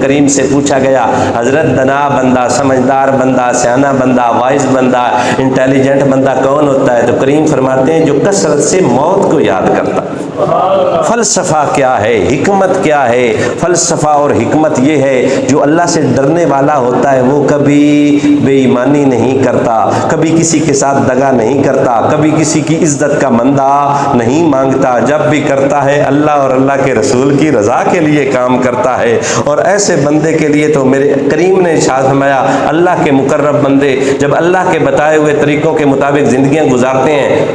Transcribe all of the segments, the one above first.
کریم سے پوچھا گیا حضرت دنا بندہ، سمجھدار بندہ، سیانہ بندہ، وائز بندہ، انٹیلیجنٹ بندہ کون ہوتا ہے؟ تو کریم فرماتے ہیں جو کثرت سے موت کو یاد کرتا۔ فلسفہ کیا ہے، حکمت کیا ہے؟ فلسفہ اور حکمت یہ ہے جو اللہ سے ڈرنے والا ہوتا ہے وہ کبھی بے ایمانی نہیں کرتا، کبھی کسی کے ساتھ دغا نہیں کرتا، کبھی کسی کی عزت کا مندہ نہیں مانگتا، جب بھی کرتا ہے اللہ اور اللہ کے رسول کی رضا کے لیے کام کرتا ہے۔ اور ایسے بندے کے لیے تو میرے کریم نے ارشاد فرمایا اللہ کے مقرب بندے جب اللہ کے بتائے ہوئے طریقوں کے مطابق زندگیاں گزارتے ہیں،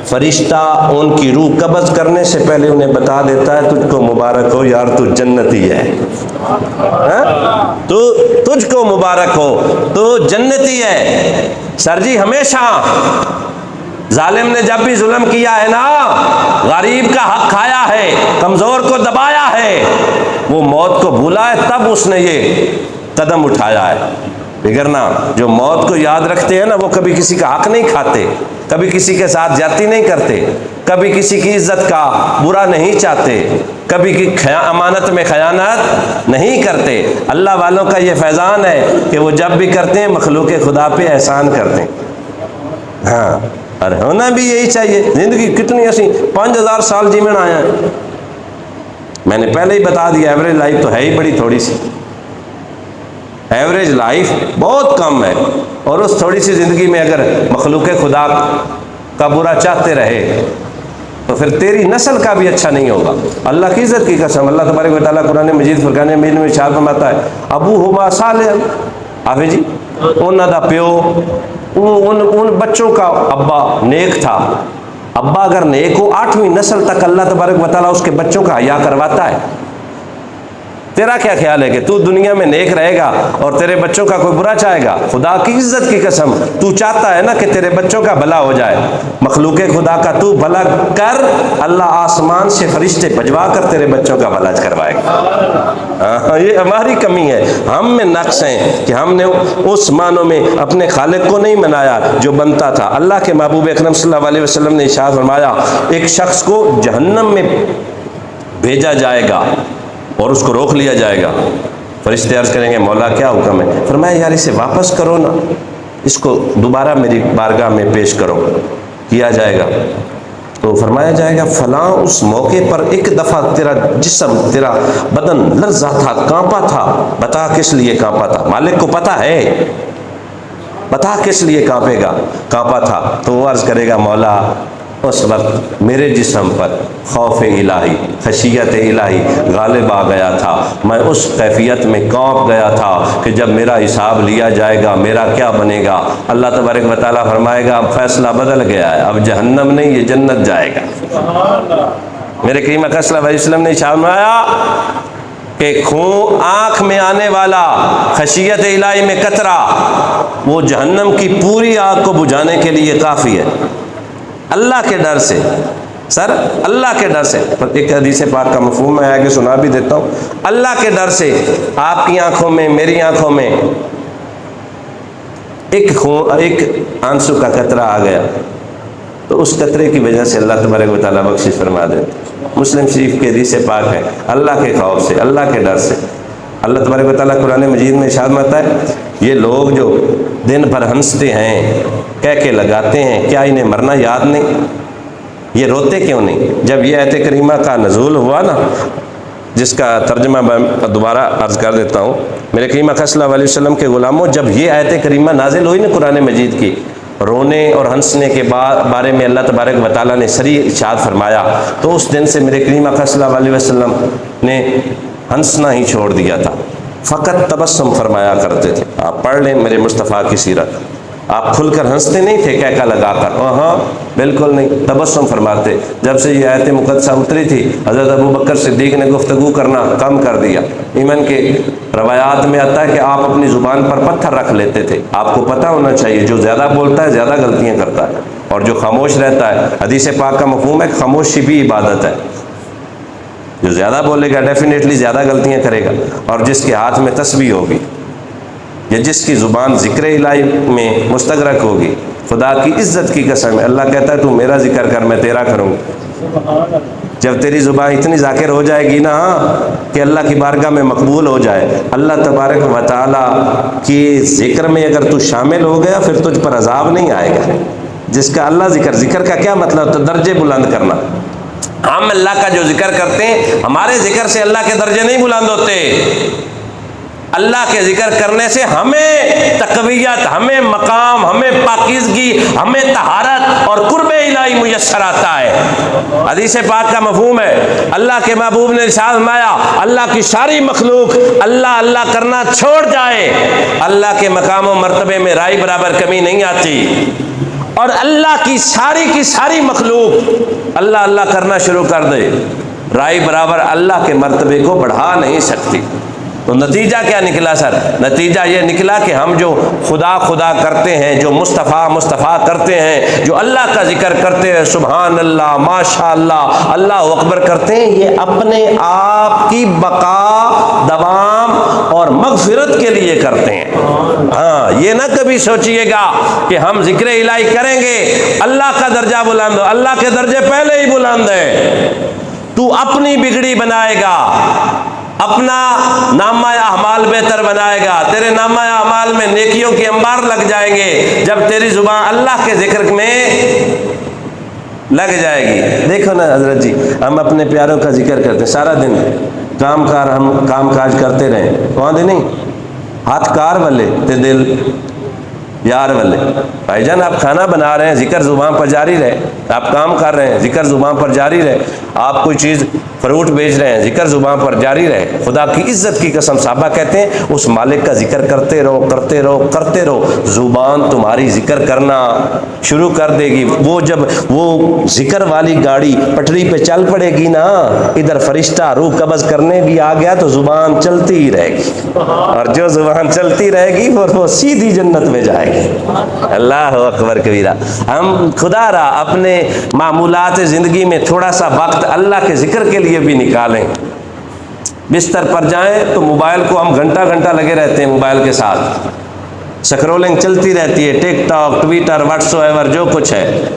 فرشتہ ان کی روح قبض کرنے سے پہلے انہیں بتا دیتا ہے تجھ کو مبارک ہو یار، تو جنتی ہے، تو تجھ کو مبارک ہو، تو جنتی ہے۔ سر جی ہمیشہ ظالم نے جب بھی ظلم کیا ہے نا، غریب کا حق کھایا ہے، کمزور کو دبایا ہے، وہ موت کو بھولا ہے تب اس نے یہ قدم اٹھایا ہے۔ بگرنا جو موت کو یاد رکھتے ہیں نا وہ کبھی کسی کا حق نہیں کھاتے، کبھی کسی کے ساتھ زیادتی نہیں کرتے، کبھی کسی کی عزت کا برا نہیں چاہتے، کبھی امانت میں خیانت نہیں کرتے۔ اللہ والوں کا یہ فیضان ہے کہ وہ جب بھی کرتے ہیں مخلوق خدا پہ احسان کرتے ہیں۔ ہاں، اور ہونا بھی یہی چاہیے۔ زندگی کتنی ایسی 5000 سال جیون آیا ہے، میں نے پہلے ہی بتا دیا ایوریج لائف تو ہے ہی بڑی تھوڑی سی، ایوریج لائف بہت کم ہے، اور اس تھوڑی سی زندگی میں اگر مخلوق خدا کا برا چاہتے رہے تو پھر تیری نسل کا بھی اچھا نہیں ہوگا۔ اللہ کی عزت کی قسم، اللہ تبارک و تعالیٰ قرآن مجید فرقان حمید میں ارشاد فرماتا ہے ابو ہما صالح، آفی جی انہاں دا پیو ان بچوں کا ابا نیک تھا۔ ابا اگر نیک ہو 8ویں نسل تک اللہ تبارک و تعالیٰ اس کے بچوں کا حیا کرواتا ہے۔ تیرا کیا خیال ہے کہ تو دنیا میں نیک رہے گا اور تیرے بچوں کا کوئی برا چاہے گا؟ خدا کی عزت کی قسم تو چاہتا ہے نا کہ تیرے بچوں کا بھلا ہو جائے، مخلوق خدا کا تو بھلا کر، اللہ آسمان سے فرشتے بھجوا کر تیرے بچوں کا بھلا کروائے گا۔ یہ ہماری کمی ہے، ہم میں نقص ہیں کہ ہم نے اس معنوں میں اپنے خالق کو نہیں منایا جو بنتا تھا۔ اللہ کے محبوب اکرم صلی اللہ علیہ وسلم نے ارشاد فرمایا ایک شخص کو جہنم میں بھیجا جائے گا اور اس کو روک لیا جائے گا۔ فرشتے عرض کریں گے مولا کیا حکم ہے؟ فرمایا یار اسے واپس کرو نا، اس کو دوبارہ میری بارگاہ میں پیش کرو۔ کیا جائے گا تو فرمایا جائے گا فلاں اس موقع پر ایک دفعہ تیرا جسم، تیرا بدن لرزا تھا، کانپا تھا، بتا کس لیے کانپا تھا؟ مالک کو پتا ہے، بتا کس لیے کانپا تھا؟ تو وہ عرض کرے گا مولا اس وقت میرے جسم پر خوف الہی، خشیت الہی غالب آ گیا تھا، میں اس کیفیت میں کانپ گیا تھا کہ جب میرا حساب لیا جائے گا میرا کیا بنے گا؟ اللہ تبارک و تعالیٰ فرمائے گا اب فیصلہ بدل گیا ہے، اب جہنم نہیں یہ جنت جائے گا۔ میرے کریم اکرم صلی اللہ علیہ وسلم نے فرمایا کہ خون آنکھ میں آنے والا خشیت الہی میں قطرہ وہ جہنم کی پوری آگ کو بجھانے کے لیے کافی ہے۔ اللہ کے ڈر سے، سر اللہ کے ڈر سے، ایک حدیث پاک کا مفہوم میں آگے سنا بھی دیتا ہوں۔ اللہ کے ڈر سے آپ کی آنکھوں میں، میری آنکھوں میں ایک آنسو کا قطرہ آ گیا تو اس قطرے کی وجہ سے اللہ تبارک و تعالیٰ بخشش فرما دیتے۔ مسلم شریف کے حدیث پاک ہے اللہ کے خوف سے، اللہ کے ڈر سے۔ اللہ تبارک و تعالیٰ قرآن مجید میں ارشاد فرماتا ہے یہ لوگ جو دن بھر ہنستے ہیں، کہہ کے لگاتے ہیں، کیا انہیں مرنا یاد نہیں؟ یہ روتے کیوں نہیں؟ جب یہ آیت کریمہ کا نزول ہوا نا، جس کا ترجمہ میں دوبارہ عرض کر دیتا ہوں، میرے کریم اکرم صلی اللہ علیہ وسلم کے غلاموں، جب یہ آیت کریمہ نازل ہوئی نا قرآن مجید کی، رونے اور ہنسنے کے بارے میں اللہ تبارک و تعالیٰ نے صریح ارشاد فرمایا، تو اس دن سے میرے کریم اکرم صلی اللہ علیہ وسلم نے ہنسنا ہی چھوڑ دیا تھا، فقط تبسم فرمایا کرتے تھے۔ آپ پڑھ لیں میرے مصطفیٰ کی سیرت، آپ کھل کر ہنستے نہیں تھے کہہ لگا کر، ہاں بالکل نہیں، تبسم فرماتے۔ جب سے یہ آیت مقدسہ اتری تھی حضرت ابو بکر صدیق نے گفتگو کرنا کم کر دیا۔ ایمن کے روایات میں آتا ہے کہ آپ اپنی زبان پر پتھر رکھ لیتے تھے۔ آپ کو پتہ ہونا چاہیے جو زیادہ بولتا ہے زیادہ غلطیاں کرتا ہے، اور جو خاموش رہتا ہے، حدیث پاک کا مفہوم ہے خاموشی بھی عبادت ہے۔ جو زیادہ بولے گا ڈیفینیٹلی زیادہ غلطیاں کرے گا، اور جس کے ہاتھ میں تسبیح ہوگی یا جس کی زبان ذکر الہی میں مستغرق ہوگی، خدا کی عزت کی قسم ہے اللہ کہتا ہے تو میرا ذکر کر میں تیرا کروں گا۔ جب تیری زبان اتنی ذاکر ہو جائے گی نا کہ اللہ کی بارگاہ میں مقبول ہو جائے، اللہ تبارک و تعالیٰ کی ذکر میں اگر تو شامل ہو گیا پھر تجھ پر عذاب نہیں آئے گا۔ جس کا اللہ ذکر کا کیا مطلب؟ تو درجے بلند کرنا۔ ہم اللہ کا جو ذکر کرتے ہیں، ہمارے ذکر سے اللہ کے درجے نہیں بلند ہوتے، اللہ کے ذکر کرنے سے ہمیں تقویت، ہمیں مقام، ہمیں پاکیزگی، ہمیں طہارت اور قرب الہی میسر آتا ہے۔ حدیث پاک کا مفہوم ہے، اللہ کے محبوب نے ارشاد فرمایا اللہ کی ساری مخلوق اللہ اللہ کرنا چھوڑ جائے، اللہ کے مقام و مرتبے میں رائی برابر کمی نہیں آتی، اور اللہ کی ساری مخلوق اللہ اللہ کرنا شروع کر دے، رائی برابر اللہ کے مرتبے کو بڑھا نہیں سکتی۔ تو نتیجہ کیا نکلا سر؟ نتیجہ یہ نکلا کہ ہم جو خدا خدا کرتے ہیں، جو مصطفیٰ کرتے ہیں، جو اللہ کا ذکر کرتے ہیں، سبحان اللہ، ماشاء اللہ، اللہ اکبر کرتے ہیں، یہ اپنے آپ کی بقا، دوام اور مغفرت کے لیے کرتے ہیں۔ ہاں، یہ نہ کبھی سوچئے گا کہ ہم ذکر الہی کریں گے اللہ کا درجہ بلند ہو، اللہ کے درجے پہلے ہی بلند ہے۔ تو اپنی بگڑی بنائے گا، اپنا نامہ اعمال بہتر بنائے گا، تیرے نامہ اعمال میں نیکیوں کے انبار لگ جائیں گے جب تیری زبان اللہ کے ذکر میں لگ جائے گی۔ دیکھو نا حضرت جی، ہم اپنے پیاروں کا ذکر کرتے ہیں سارا دن، ہم کام کاج کرتے رہیں، کہاں دے نہیں ہاتھ کار والے تے دل یار والے۔ بھائی جان، آپ کھانا بنا رہے ہیں، ذکر زبان پر جاری رہے، آپ کام کر رہے ہیں، ذکر زبان پر جاری رہے، آپ کوئی چیز فروٹ بیچ رہے ہیں، ذکر زبان پر جاری رہے۔ خدا کی عزت کی قسم، صحابہ کہتے ہیں اس مالک کا ذکر کرتے رہو کرتے رہو کرتے رہو، زبان تمہاری ذکر کرنا شروع کر دے گی۔ وہ جب وہ ذکر والی گاڑی پٹری پہ چل پڑے گی نا، ادھر فرشتہ روح قبض کرنے بھی آ گیا تو زبان چلتی ہی رہے گی، اور جو زبان چلتی رہے گی وہ سیدھی جنت میں جائے گی۔ اللہ اکبر کبیرہ۔ ہم خدا را اپنے معمولات زندگی میں تھوڑا سا وقت اللہ کے ذکر کے لیے بھی نکالیں۔ بستر پر جائیں تو موبائل کو ہم گھنٹہ گھنٹہ لگے رہتے ہیں، موبائل کے ساتھ سکرولنگ چلتی رہتی ہے، ٹک ٹاک، ٹویٹر، واٹس ایور، جو کچھ ہے،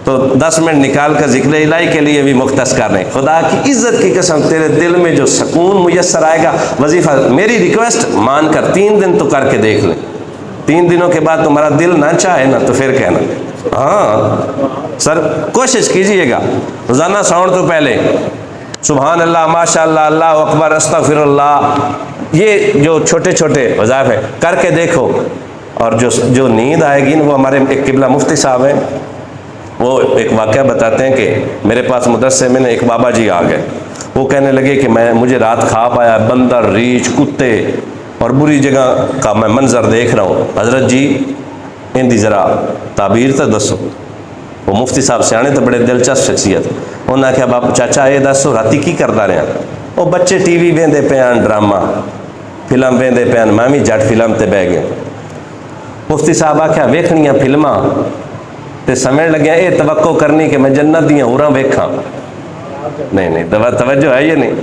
تو 10 منٹ نکال کر ذکر الہی کے لیے بھی مختص کر رہے ہیں۔ خدا کی عزت کی قسم، تیرے دل میں جو سکون میسر آئے گا، وظیفہ میری ریکویسٹ مان کر 3 دن تو کر کے دیکھ لیں، 3 دنوں کے بعد تمہارا دل نہ چاہے نا تو پھر کہنا۔ ہاں سر، کوشش کیجئے گا روزانہ ساؤنڈ تو پہلے سبحان اللہ، ماشاء اللہ، اللہ اکبر، استغفر اللہ، یہ جو چھوٹے چھوٹے وظائف ہیں کر کے دیکھو، اور جو نیند آئے گی نا، وہ ہمارے ایک قبلہ مفتی صاحب ہیں، وہ ایک واقعہ بتاتے ہیں کہ میرے پاس مدرسے میں ایک بابا جی آ گئے، وہ کہنے لگے کہ مجھے رات خواب آیا، بندر، ریچھ، کتے اور بری جگہ کا میں منظر دیکھ رہا ہوں، حضرت جی ان دی ذرا تعبیر تو دسو۔ وہ مفتی صاحب سیانے تو بڑے دلچسپ شخصیت، انہوں نے کہا باپ چاچا یہ دسو راتی کی کردا رہا؟ وہ بچے ٹی وی ویندے پیان، ڈرامہ فلم ویندے پیان، میں بھی جٹ فلم تے بہ گیا۔ مفتی صاحب آخیا ویکھنیاں فلماں تے سمجھ لگیا اے توقع کرنی کہ میں جنت دیاں ہوراں ویکھاں، نہیں توجہ ہے، یہ نہیں،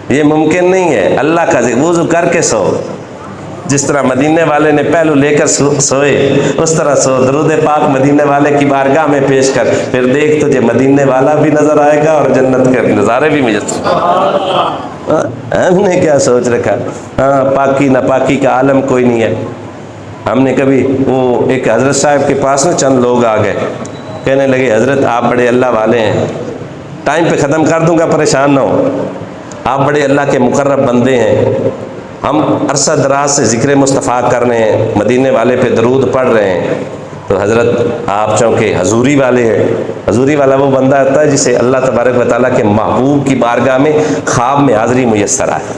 یہ ممکن نہیں ہے۔ اللہ کا وضو کر کے سو، جس طرح مدینے والے نے پہلو لے کر سوئے اس طرح سو، درود پاک مدینے والے کی بارگاہ میں پیش کر، پھر دیکھ تجھے مدینے والا بھی نظر آئے گا اور جنت کے نظارے بھی مجھے۔ ہم نے کیا سوچ رکھا، ہاں پاکی ناپاکی کا عالم کوئی نہیں ہے۔ ہم نے کبھی وہ ایک حضرت صاحب کے پاس نا چند لوگ آ گئے، کہنے لگے حضرت آپ بڑے اللہ والے ہیں، ٹائم پہ ختم کر دوں گا پریشان نہ ہو، آپ بڑے اللہ کے مقرب بندے ہیں، ہم عرصہ دراز سے ذکر مصطفیٰ کر رہے ہیں، مدینے والے پہ درود پڑھ رہے ہیں، تو حضرت آپ چونکہ حضوری والے ہیں، حضوری والا وہ بندہ ہوتا ہے جسے اللہ تبارک و تعالیٰ کے محبوب کی بارگاہ میں خواب میں حاضری میسر آئے۔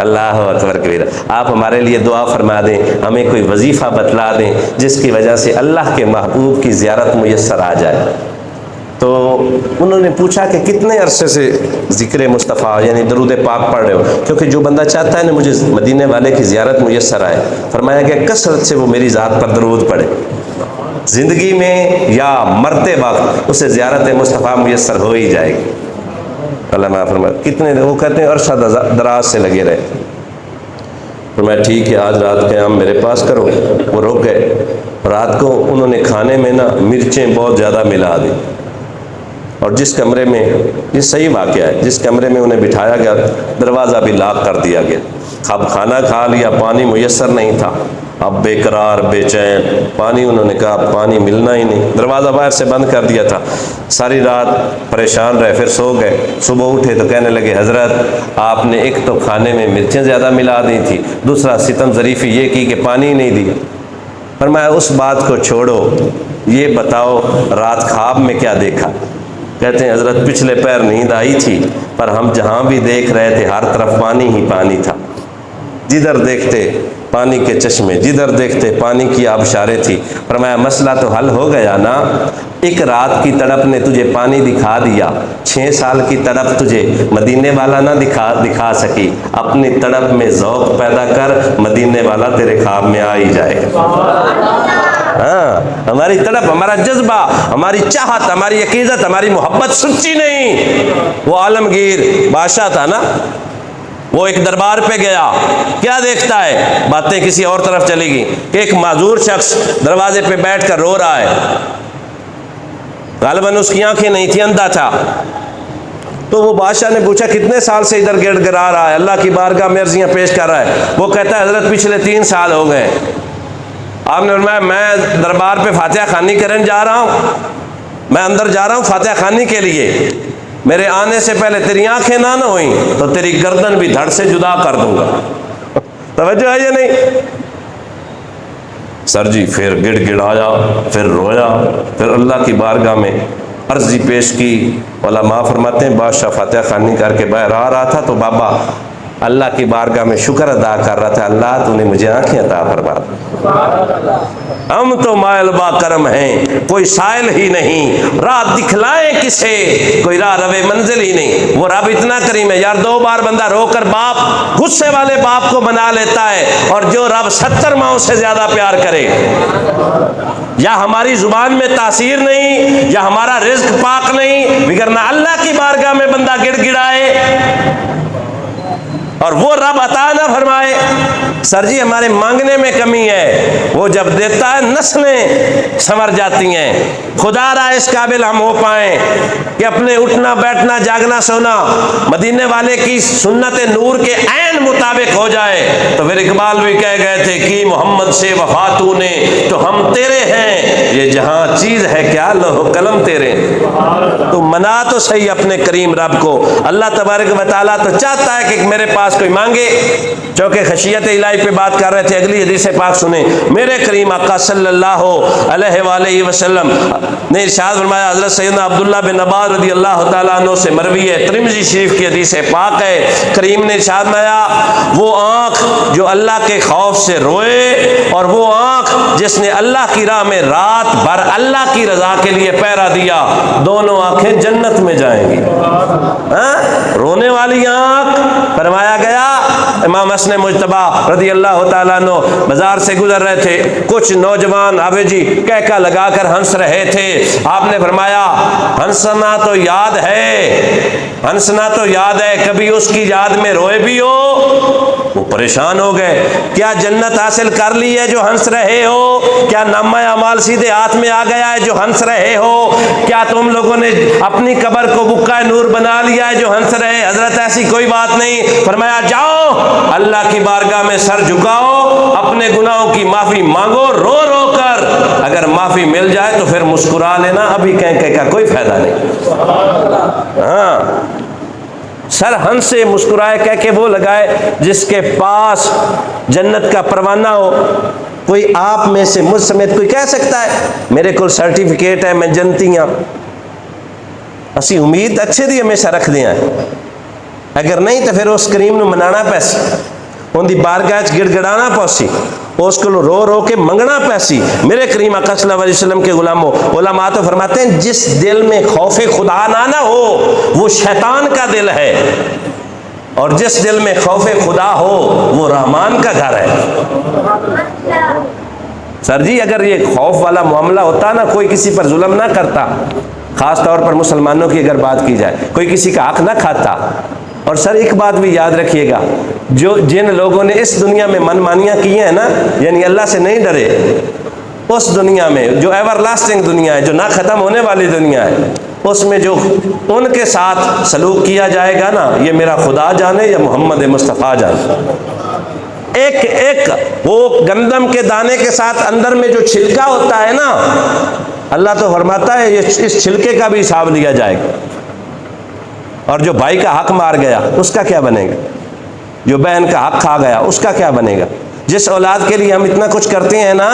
اللہ اکبر کبیرہ۔ آپ ہمارے لیے دعا فرما دیں، ہمیں کوئی وظیفہ بتلا دیں جس کی وجہ سے اللہ کے محبوب کی زیارت میسر آ جائے۔ تو انہوں نے پوچھا کہ کتنے عرصے سے ذکر مصطفیٰ یعنی درود پاک پڑھ رہے ہو؟ کیونکہ جو بندہ چاہتا ہے نا مجھے مدینے والے کی زیارت میسر آئے، فرمایا کہ کثرت سے وہ میری ذات پر درود پڑھے، زندگی میں یا مرتے وقت اسے زیارت مصطفیٰ میسر ہو ہی جائے گی۔ علماء فرمایا کتنے، وہ کہتے ہیں عرصہ دراز سے لگے رہے، فرمایا ٹھیک ہے آج رات قیام میرے پاس کرو۔ وہ رک گئے، رات کو انہوں نے کھانے میں نا مرچیں بہت زیادہ ملا دی، اور جس کمرے میں، یہ صحیح واقعہ ہے، جس کمرے میں انہیں بٹھایا گیا دروازہ بھی لاک کر دیا گیا. اب کھانا کھا لیا، پانی میسر نہیں تھا، اب بے قرار بے چین، پانی انہوں نے کہا پانی ملنا ہی نہیں، دروازہ باہر سے بند کر دیا تھا. ساری رات پریشان رہے، پھر سو گئے. صبح اٹھے تو کہنے لگے حضرت آپ نے ایک تو کھانے میں مرچیں زیادہ ملا دی تھی، دوسرا ستم ظریفی یہ کی کہ پانی ہی نہیں دیا. فرمایا اس بات کو چھوڑو، یہ بتاؤ رات خواب میں کیا دیکھا؟ کہتے ہیں حضرت پچھلے پیر نیند آئی تھی، پر ہم جہاں بھی دیکھ رہے تھے ہر طرف پانی ہی پانی تھا، جدھر دیکھتے پانی کے چشمے، جدھر دیکھتے پانی کی آبشاریں تھی. فرمایا مسئلہ تو حل ہو گیا نا، ایک رات کی تڑپ نے تجھے پانی دکھا دیا، 6 سال کی تڑپ تجھے مدینے والا نہ دکھا سکی. اپنی تڑپ میں ذوق پیدا کر، مدینے والا تیرے خواب میں آ ہی جائے گا. ہاں، ہماری تڑپ، ہمارا جذبہ، ہماری چاہت، ہماری عقیدت، ہماری محبت سچی نہیں. وہ عالمگیر بادشاہ تھا نا، وہ ایک دربار پہ گیا، کیا دیکھتا ہے؟ باتیں کسی اور طرف چلی گئی کہ ایک معذور شخص دروازے پہ بیٹھ کر رو رہا ہے. غالباً اس کی آنکھیں نہیں تھی، اندھا تھا. تو وہ بادشاہ نے پوچھا کتنے سال سے ادھر گڑ گڑا رہا ہے، اللہ کی بارگاہ میں عرضیاں پیش کر رہا ہے؟ وہ کہتا ہے حضرت پچھلے 3 سال ہو گئے. آپ نے فرمایا میں دربار پہ فاتحہ خوانی کرنے جا رہا ہوں، میں اندر جا رہا ہوں فاتحہ خوانی کے لیے، میرے آنے سے پہلے تیری آنکھیں نہ ہوئیں تو تیری گردن بھی دھڑ سے جدا کر دوں گا. توجہ ہے یا نہیں؟ سر جی پھر گڑ گڑایا، پھر رویا، پھر اللہ کی بارگاہ میں عرضی پیش کی. علماء فرماتے ہیں بادشاہ فاتحہ خوانی کر کے باہر آ رہا تھا تو بابا اللہ کی بارگاہ میں شکر ادا کر رہا تھا، اللہ تو نے مجھے آنکھیں عطا فرما. ہم تو مائل با کرم ہیں، کوئی سائل ہی نہیں، راہ دکھلائیں کسے، کوئی راہ روے منزل ہی نہیں. وہ رب اتنا کریم ہے یار، 2 بار بندہ رو کر باپ، غصے والے باپ کو منا لیتا ہے، اور جو رب 70 ماؤں سے زیادہ پیار کرے. یا ہماری زبان میں تاثیر نہیں، یا ہمارا رزق پاک نہیں، وگرنہ اللہ کی بارگاہ میں بندہ گڑ گڑائے اور وہ رب عطا نہ فرمائے. سر جی ہمارے مانگنے میں کمی ہے، وہ جب دیتا ہے نسلیں سنور جاتی ہیں. خدا را اس قابل ہم ہو پائیں کہ اپنے اٹھنا بیٹھنا جاگنا سونا مدینے والے کی سنت نور کے عین مطابق ہو جائے. تو پھر اقبال بھی کہہ گئے تھے کہ محمد سے وفا تو نے تو ہم تیرے ہیں، یہ جہاں چیز ہے کیا لوح قلم تیرے. تو منا تو صحیح اپنے کریم رب کو. اللہ تبارک و تعالیٰ تو چاہتا ہے کہ میرے پاس کوئی مانگے. چونکہ خشیت الہی پہ بات کر رہے تھے، اگلی حدیث پاک سنیں. میرے کریم آقا صلی اللہ علیہ وآلہ وسلم نے ارشاد فرمایا، حضرت سیدنا عبداللہ بن عباس رضی اللہ تعالیٰ عنہ سے مروی ہے، ترمذی شریف کی حدیث پاک ہے. کریم نے ارشاد فرمایا وہ آنکھ جو اللہ کے خوف سے روئے، اور وہ آنکھ جس نے اللہ کی راہ میں رات بھر اللہ کی رضا کے لیے پہرا دیا، دونوں آنکھیں جنت میں جائیں گی. رونے والی آنکھ، فرمایا گیا امام حسن مجتبی رضی اللہ تعالیٰ عنہ بازار سے گزر رہے تھے، کچھ نوجوان آوے جی کہکا لگا کر ہنس رہے تھے. آپ نے فرمایا ہنسنا تو یاد ہے، ہنسنا تو یاد ہے، کبھی اس کی یاد میں روئے بھی ہو؟ وہ پریشان ہو گئے. کیا جنت حاصل کر لی ہے جو ہنس رہے ہو؟ کیا نامہ اعمال سیدھے ہاتھ میں آ گیا ہے جو ہنس رہے ہو؟ کیا تم لوگوں نے اپنی قبر کو بقعہ نور بنا لیا ہے جو ہنس رہے؟ حضرت ایسی کوئی بات نہیں. فرمایا جاؤ اللہ کی بارگاہ میں سر جھکاؤ، اپنے گناہوں کی معافی مانگو رو رو کر. اگر معافی مل جائے تو پھر مسکرا لینا، ابھی کہنے کا کوئی فائدہ نہیں. ہاں، سر ہنس سے مسکرائے کہہ کے وہ لگائے جس کے پاس جنت کا پروانہ ہو. کوئی آپ میں سے مجھ سمیت کوئی کہہ سکتا ہے میرے کو سرٹیفکیٹ ہے میں جنتی ہاں؟ اسی امید اچھے دی ہمیشہ رکھ دیا، اگر نہیں تو پھر اس کریم نو منانا پیسی، ان دی بارگاہ گڑ گڑانا پوسی، اس کو رو رو کے منگنا پیسی. میرے کریم آقا صلی اللہ علیہ وسلم کے غلاموں، علماء تو فرماتے ہیں جس دل میں خوف خدا نہ ہو وہ شیطان کا دل ہے، اور جس دل میں خوف خدا ہو وہ رحمان کا گھر ہے. سر جی اگر یہ خوف والا معاملہ ہوتا نا، کوئی کسی پر ظلم نہ کرتا، خاص طور پر مسلمانوں کی اگر بات کی جائے، کوئی کسی کا حق نہ کھاتا. اور سر ایک بات بھی یاد رکھیے گا، جن لوگوں نے اس دنیا میں من مانیاں کی ہیں نا، یعنی اللہ سے نہیں ڈرے، اس دنیا میں جو ایور لاسٹنگ دنیا ہے، جو نہ ختم ہونے والی دنیا ہے، اس میں جو ان کے ساتھ سلوک کیا جائے گا نا، یہ میرا خدا جانے یا محمد مصطفیٰ جانے، ایک ایک وہ گندم کے دانے کے ساتھ اندر میں جو چھلکا ہوتا ہے نا، اللہ تو فرماتا ہے اس چھلکے کا بھی حساب لیا جائے گا۔ اور جو بھائی کا حق مار گیا اس کا کیا بنے گا؟ جو بہن کا حق کھا گیا اس کا کیا بنے گا؟ جس اولاد کے لیے ہم اتنا کچھ کرتے ہیں نا،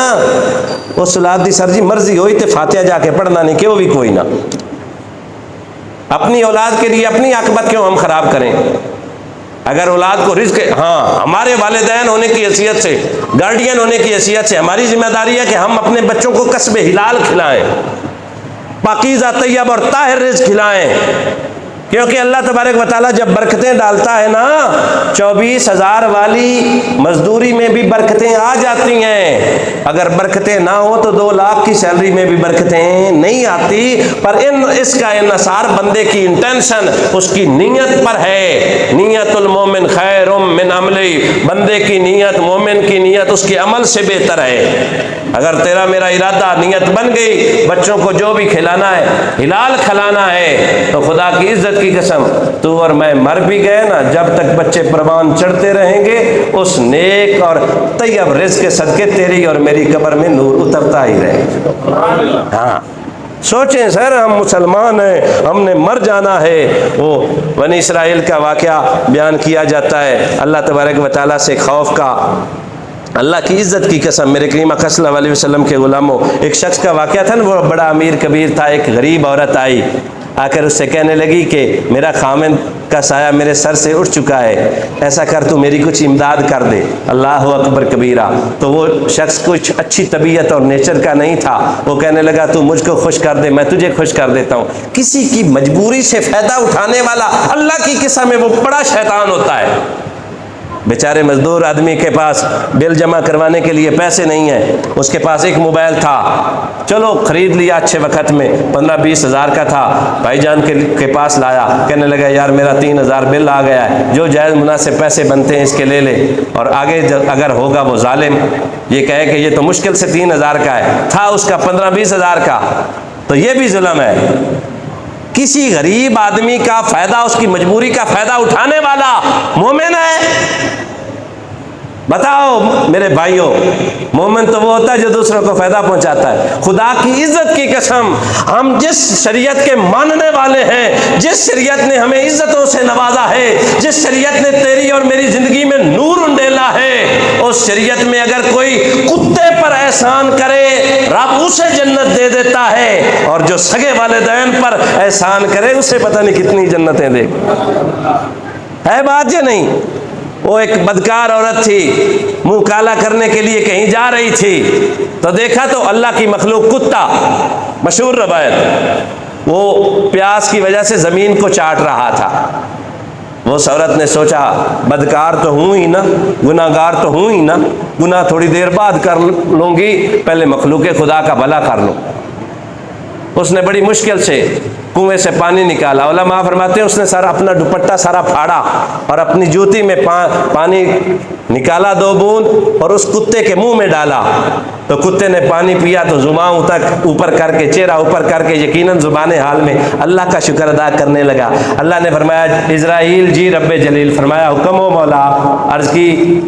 اس اولاد دی سر جی مرضی ہوئی تو فاتحہ جا کے پڑھنا نہیں، کیوں بھی کوئی نہ، اپنی اولاد کے لیے اپنی عاقبت کیوں ہم خراب کریں؟ اگر اولاد کو رزق، ہاں ہمارے والدین ہونے کی حیثیت سے، گارڈین ہونے کی حیثیت سے ہماری ذمہ داری ہے کہ ہم اپنے بچوں کو کسب حلال کھلائیں، پاکیزہ طیب اور طاہر رزق کھلائیں، کیونکہ اللہ تبارک و تعالیٰ جب برکتیں ڈالتا ہے نا، 24,000 والی مزدوری میں بھی برکتیں آ جاتی ہیں، اگر برکتیں نہ ہوں تو 2 لاکھ کی سیلری میں بھی برکتیں نہیں آتی، پر اس کا انحصار بندے کی انٹینشن، اس کی نیت پر ہے۔ نیت المومن خیر من عملی، بندے کی نیت، مومن کی نیت اس کے عمل سے بہتر ہے۔ اگر تیرا میرا ارادہ نیت بن گئی، بچوں کو جو بھی کھلانا ہے حلال کھلانا ہے، تو خدا کی عزت کی قسم تو اور میں مر بھی گئے نا، جب تک بچے پروان چڑھتے رہیں گے، اس نیک اور طیب رزق کے صدقے تیری اور میری قبر میں نور اترتا ہی رہے گا۔ ہاں سوچیں سر، ہم مسلمان ہیں، ہم نے مر جانا ہے۔ وہ بنی اسرائیل کا واقعہ بیان کیا جاتا ہے، اللہ تبارک و تعالیٰ سے خوف کا، اللہ کی عزت کی قسم، میرے کریم اکرم صلی اللہ علیہ وسلم کے غلاموں، ایک شخص کا واقعہ تھا نا، وہ بڑا امیر کبیر تھا، ایک غریب عورت آئی، آ کر اس سے کہنے لگی کہ میرا خامند کا سایہ میرے سر سے اٹھ چکا ہے، ایسا کر تو میری کچھ امداد کر دے۔ اللہ اکبر کبیرہ۔ تو وہ شخص کچھ اچھی طبیعت اور نیچر کا نہیں تھا، وہ کہنے لگا تو مجھ کو خوش کر دے، میں تجھے خوش کر دیتا ہوں۔ کسی کی مجبوری سے فائدہ اٹھانے والا اللہ کی قسم ہے وہ بڑا شیطان ہوتا ہے۔ بیچارے مزدور آدمی کے پاس بل جمع کروانے کے لیے پیسے نہیں ہیں، اس کے پاس ایک موبائل تھا، چلو خرید لیا اچھے وقت میں، 15-20 ہزار کا تھا، بھائی جان کے پاس لایا، کہنے لگا یار میرا 3,000 بل آ گیا ہے، جو جائز مناسب پیسے بنتے ہیں اس کے لے لے، اور آگے اگر ہوگا وہ ظالم یہ کہے کہ یہ تو مشکل سے 3,000 کا ہے، تھا اس کا 15-20 ہزار کا، تو یہ بھی ظلم ہے۔ کسی غریب آدمی کا فائدہ، اس کی مجبوری کا فائدہ اٹھانے والا مومن ہے؟ بتاؤ میرے بھائیوں، مومن تو وہ ہوتا ہے جو دوسروں کو فائدہ پہنچاتا ہے۔ خدا کی عزت کی قسم، ہم جس شریعت کے ماننے والے ہیں، جس شریعت نے ہمیں عزتوں سے نوازا ہے، جس شریعت نے تیری اور میری زندگی میں نور انڈیلا ہے، اس شریعت میں اگر کوئی کتے پر احسان کرے رب اسے جنت دے دیتا ہے، اور جو سگے والدین پر احسان کرے اسے پتہ نہیں کتنی جنتیں دے۔ ہے بات یا نہیں؟ وہ ایک بدکار عورت تھی، منہ کالا کرنے کے لیے کہیں جا رہی تھی، تو دیکھا تو اللہ کی مخلوق کتا، مشہور روایت، وہ پیاس کی وجہ سے زمین کو چاٹ رہا تھا۔ وہ اس عورت نے سوچا بدکار تو ہوں ہی نا، گناہ گار تو ہوں ہی نا، گناہ تھوڑی دیر بعد کر لوں گی، پہلے مخلوق خدا کا بھلا کر لوں۔ اس نے بڑی مشکل سے کنویں سے پانی نکالا، علماء فرماتے ہیں اس نے سارا اپنا دوپٹہ سارا پھاڑا اور اپنی جوتی میں پانی نکالا 2 بوند اور اس کتے کے منہ میں ڈالا، تو کتے نے پانی پیا تو زبان تک اوپر کر کے، چہرہ اوپر کر کے یقیناً زبان حال میں اللہ کا شکر ادا کرنے لگا۔ اللہ نے فرمایا اسرائیل جی رب جلیل، فرمایا حکم ہو مولا، عرض کی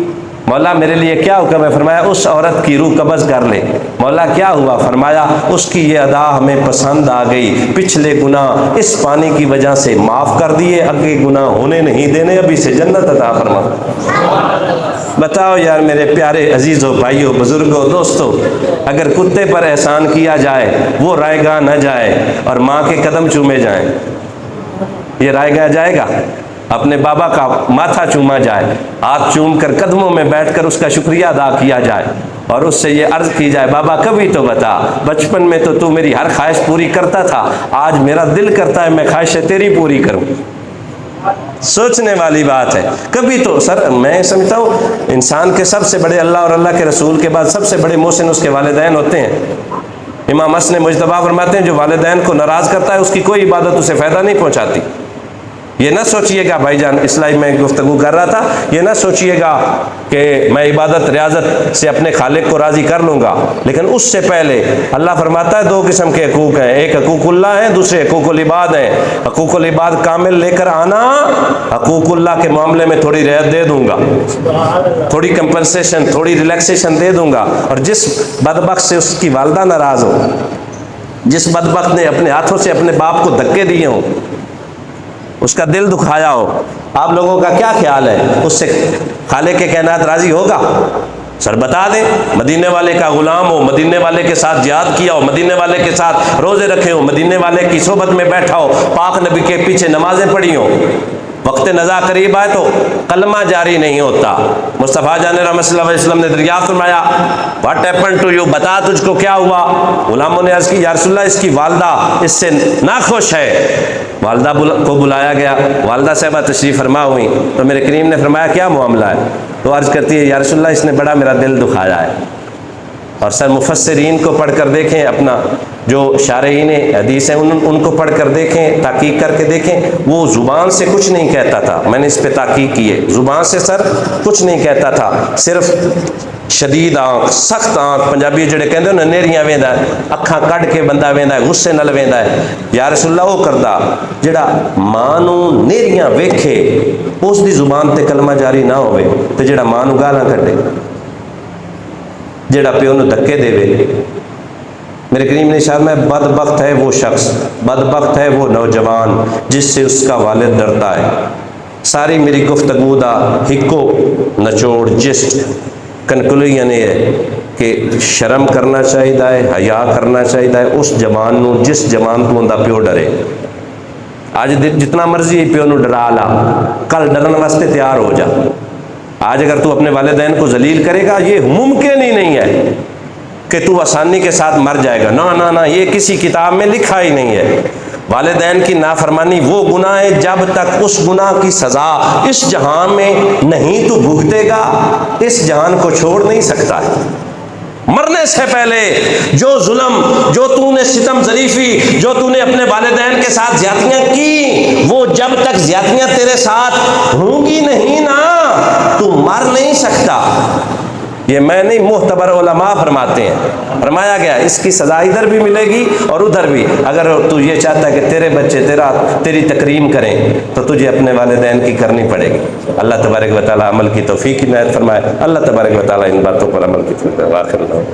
مولا میرے لیے کیا حکم ہے؟ فرمایا اس عورت کی روح قبض کر لے۔ مولا کیا ہوا؟ فرمایا اس کی یہ ادا ہمیں پسند آ گئی، پچھلے گناہ اس پانی کی وجہ سے معاف کر دیے، آگے گناہ ہونے نہیں دینے، ابھی سے جنت عطا فرما۔ بتاؤ یار میرے پیارے عزیزوں، بھائیوں، بزرگوں، دوستوں، اگر کتے پر احسان کیا جائے وہ رائے گاہ نہ جائے اور ماں کے قدم چومے جائیں، یہ رائے گاہ جائے گا؟ اپنے بابا کا ماتھا چوما جائے، ہاتھ چوم کر قدموں میں بیٹھ کر اس کا شکریہ ادا کیا جائے اور اس سے یہ عرض کی جائے بابا کبھی تو بتا، بچپن میں تو میری ہر خواہش پوری کرتا تھا، آج میرا دل کرتا ہے میں خواہشیں تیری پوری کروں۔ سوچنے والی بات ہے۔ کبھی تو سر میں سمجھتا ہوں انسان کے سب سے بڑے، اللہ اور اللہ کے رسول کے بعد سب سے بڑے محسن اس کے والدین ہوتے ہیں۔ امام حسن مجتبیٰ فرماتے ہیں جو والدین کو ناراض کرتا ہے اس کی کوئی عبادت اسے فائدہ نہیں پہنچاتی۔ یہ نہ سوچئے گا بھائی جان، اصلاحی میں گفتگو کر رہا تھا، یہ نہ سوچئے گا کہ میں عبادت ریاضت سے اپنے خالق کو راضی کر لوں گا، لیکن اس سے پہلے اللہ فرماتا ہے دو قسم کے حقوق ہیں، ایک حقوق اللہ ہیں، دوسرے حقوق العباد ہیں۔ حقوق العباد کامل لے کر آنا، حقوق اللہ کے معاملے میں تھوڑی رعایت دے دوں گا، تھوڑی کمپنسیشن، تھوڑی ریلیکسیشن دے دوں گا۔ اور جس بدبخت سے اس کی والدہ ناراض ہو، جس بدبخت نے اپنے ہاتھوں سے اپنے باپ کو دھکے دیے ہوں، اس کا دل دکھایا ہو، آپ لوگوں کا کیا خیال ہے؟ اس سے خالق کے کائنات راضی ہوگا؟ سر بتا دیں، مدینے والے کا غلام ہو، مدینے والے کے ساتھ جہاد کیا ہو، مدینے والے کے ساتھ روزے رکھے ہو، مدینے والے کی صحبت میں بیٹھا ہو، پاک نبی کے پیچھے نمازیں پڑھی ہو، وقت نزا قریب آئے تو کلمہ جاری نہیں ہوتا۔ مصطفیٰ جان رحمت صلی اللہ علیہ وسلم نے دریافت فرمایا واٹ ہیپن ٹو یو، بتا تجھ کو کیا ہوا؟ غلاموں نے عرض کی یا رسول اللہ اس کی والدہ اس سے ناخوش ہے۔ والدہ کو بلایا گیا، والدہ صاحبہ تشریف فرما ہوئی تو میرے کریم نے فرمایا کیا معاملہ ہے؟ تو عرض کرتی ہے یا رسول اللہ اس نے بڑا میرا دل دکھایا ہے۔ اور سر مفسرین کو پڑھ کر دیکھیں، اپنا جو شارحین حدیث ہیں ان کو پڑھ کر دیکھیں، تحقیق کر کے دیکھیں، وہ زبان سے کچھ نہیں کہتا تھا، میں نے اس پہ تحقیق کی ہے، زبان سے سر کچھ نہیں کہتا تھا، صرف شدید آنکھ، سخت آنکھ، پنجابی جڑے کہتے ہیں نا نیریاں ویندا ہے، اکھاں کڈ کے بندہ ویندا ہے، غصے نال ویندا ہے۔ یا رسول اللہ وہ کردا جڑا ماں نو نیریاں ویکھے اس دی زبان تے کلمہ جاری نہ ہوئے، تے جڑا ماں نو گالاں کڈے، جڑا پیو نو دھکے دے وے۔ میرے کریم نے ارشاد میں بدبخت ہے وہ شخص، بدبخت ہے وہ نوجوان جس سے اس کا والد ڈرتا ہے۔ ساری میری گفتگو دا ہکو نچوڑ جسٹ کنکلوژن یہ ہے کہ شرم کرنا چاہیے، حیا کرنا چاہیے اس جوان نو جس جوان کو اوندا پیو ڈرے۔ آج جتنا مرضی پیو نو ڈرا لا، کل ڈرن واسطے تیار ہو جا۔ آج اگر تو اپنے والدین کو ذلیل کرے گا یہ ممکن ہی نہیں ہے کہ تو آسانی کے ساتھ مر جائے گا، نہ یہ کسی کتاب میں لکھا ہی نہیں ہے۔ والدین کی نافرمانی وہ گناہ ہے جب تک اس گناہ کی سزا اس جہان میں نہیں تو بھگتے گا، اس جہان کو چھوڑ نہیں سکتا ہے۔ مرنے سے پہلے جو ظلم، جو تو نے ستم ظریفی، جو تو نے اپنے والدین کے ساتھ زیادتیاں کی، وہ جب تک زیادتیاں تیرے ساتھ ہوں گی نہیں نا تو مر نہیں سکتا۔ یہ میں نہیں، معتبر علماء فرماتے ہیں، فرمایا گیا اس کی سزا ادھر بھی ملے گی اور ادھر بھی۔ اگر تو یہ چاہتا ہے کہ تیرے بچے تیری تکریم کریں تو تجھے اپنے والدین کی کرنی پڑے گی۔ اللہ تبارک و تعالی عمل کی توفیق عنایت فرمائے۔ اللہ تبارک و تعالی ان باتوں پر عمل کی توفیق عطا فرمائے۔